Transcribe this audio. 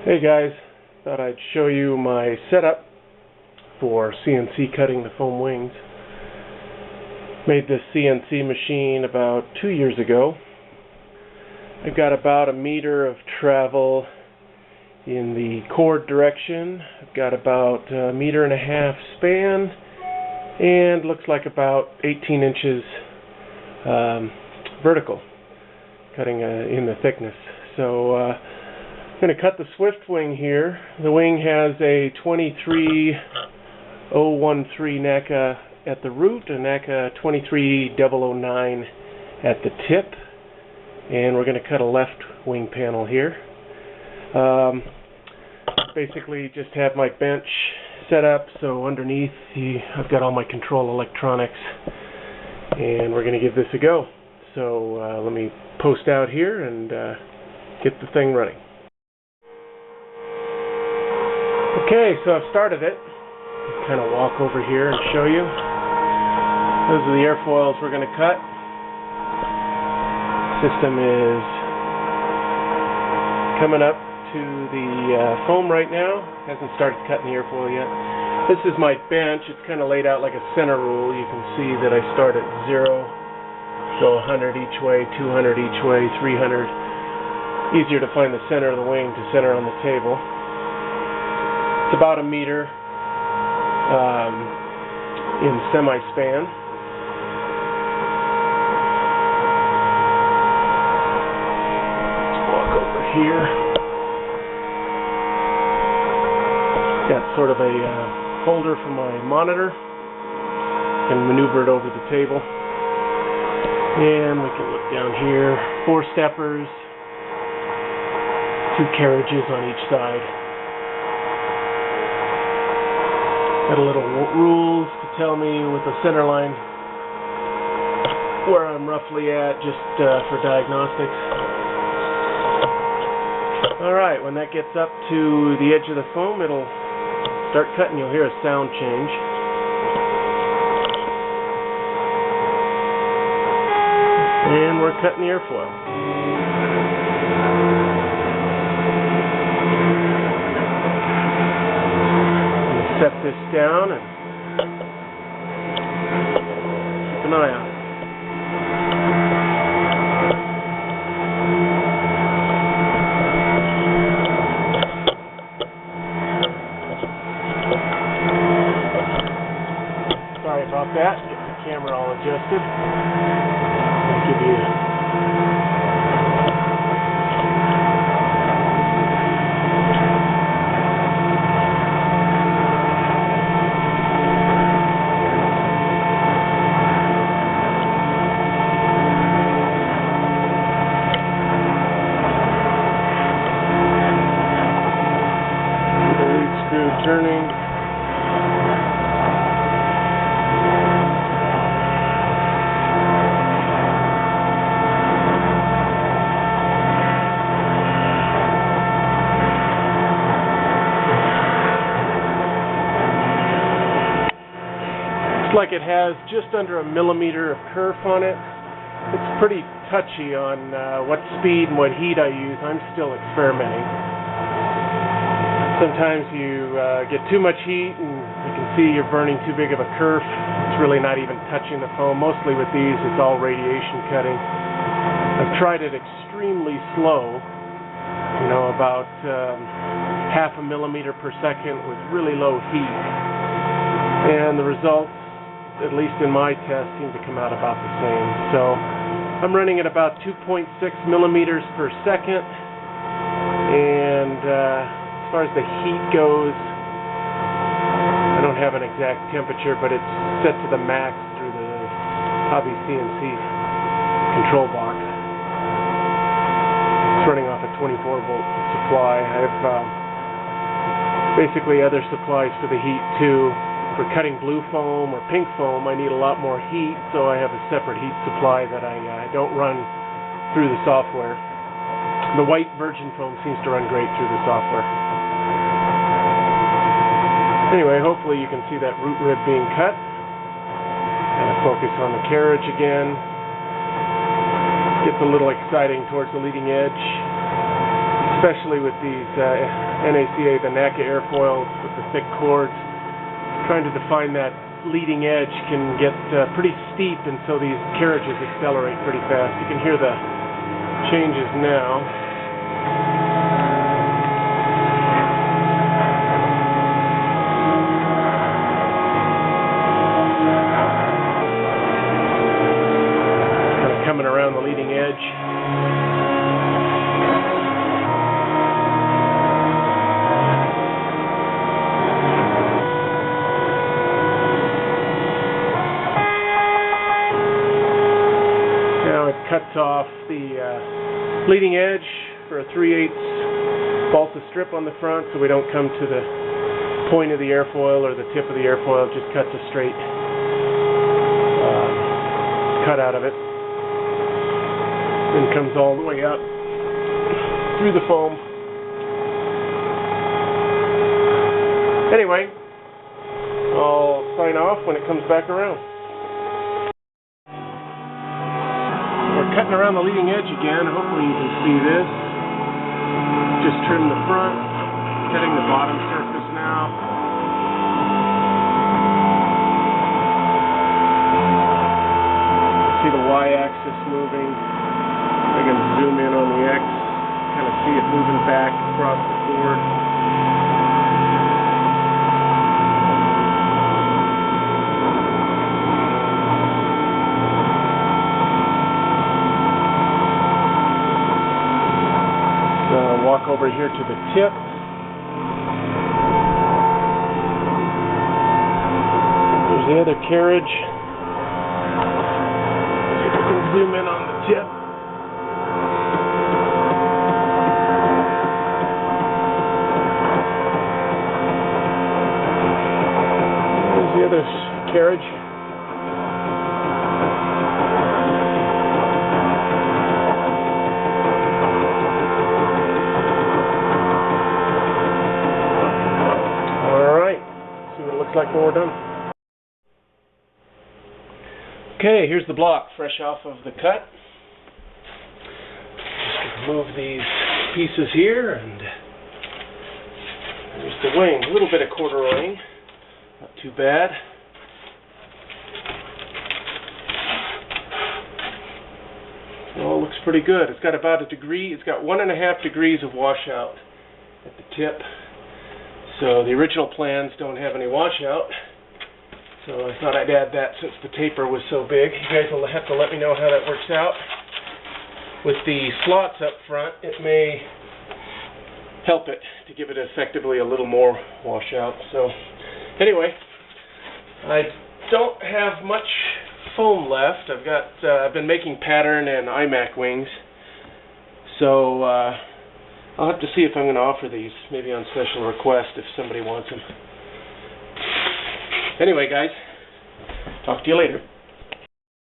Hey guys, thought I'd show you my setup for CNC cutting the foam wings. Made this CNC machine about 2 years ago. I've got about a meter of travel in the cord direction. I've got about a meter and a half span, and looks like about 18 inches vertical, cutting in the thickness. So I'm going to cut the Swift wing here. The wing has a 23013 NACA at the root, a NACA 23009 at the tip, and we're going to cut a left wing panel here. Basically just have my bench set up, so underneath I've got all my control electronics, and we're going to give this a go. So let me post out here and get the thing running. Okay, so I've started it. I'll kind of walk over here and show you. Those are the airfoils we're going to cut. System is coming up to the foam right now. Hasn't started cutting the airfoil yet. This is my bench. It's kind of laid out like a center rule. You can see that I start at 0, go 100 each way, 200 each way, 300. Easier to find the center of the wing to center on the table. It's about a meter in semi-span. Let's walk over here. Got sort of a holder for my monitor. Can maneuver it over the table. And we can look down here. 4 steppers, 2 carriages on each side. Got a little rules to tell me with the center line where I'm roughly at, just for diagnostics. Alright, when that gets up to the edge of the foam, it'll start cutting. You'll hear a sound change. And we're cutting the airfoil. Set this down and keep an eye on it. Sorry about that. Get the camera all adjusted. I'll give you turning. Looks like it has just under a millimeter of kerf on it. It's pretty touchy on what speed and what heat I use. I'm still experimenting. Sometimes you get too much heat and you can see you're burning too big of a kerf. It's really not even touching the foam. Mostly with these, it's all radiation cutting. I've tried it extremely slow, about half a millimeter per second with really low heat. And the results, at least in my test, seem to come out about the same. So I'm running at about 2.6 millimeters per second. And as far as the heat goes, I don't have an exact temperature, but it's set to the max through the HobbyCNC control box. It's running off a 24-volt supply. I have basically other supplies for the heat too. For cutting blue foam or pink foam, I need a lot more heat, so I have a separate heat supply that I don't run through the software. The white virgin foam seems to run great through the software. Anyway, hopefully you can see that root rib being cut. Kind of focus on the carriage again. Gets a little exciting towards the leading edge. especially with these NACA, the NACA Airfoils with the thick cords. Trying to define that leading edge can get pretty steep, and so these carriages accelerate pretty fast. You can hear the changes now. Coming around the leading edge. Now it cuts off the leading edge for a 3/8 balsa strip on the front, so we don't come to the point of the airfoil or the tip of the airfoil. It just cuts a straight cut out of it. And comes all the way up through the foam. Anyway, I'll sign off when it comes back around. We're cutting around the leading edge again. Hopefully you can see this. Just trim the front, cutting the bottom surface now. See the y-axis moving. I can zoom in on the X, kind of see it moving back across the board. So I'll walk over here to the tip. There's the other carriage. See if I can zoom in on the tip. The other carriage. Alright, see what it looks like when we're done. Okay, here's the block fresh off of the cut. Just remove these pieces here, and there's the wing. A little bit of corduroying. Not too bad. Well, it looks pretty good. It's got about a degree. It's got 1.5 degrees of washout at the tip. So the original plans don't have any washout. So I thought I'd add that since the taper was so big. You guys will have to let me know how that works out. With the slots up front, it may help it to give it effectively a little more washout. So anyway, I don't have much foam left. I've been making pattern and iMac wings, so I'll have to see if I'm going to offer these, maybe on special request if somebody wants them. Anyway, guys, talk to you later.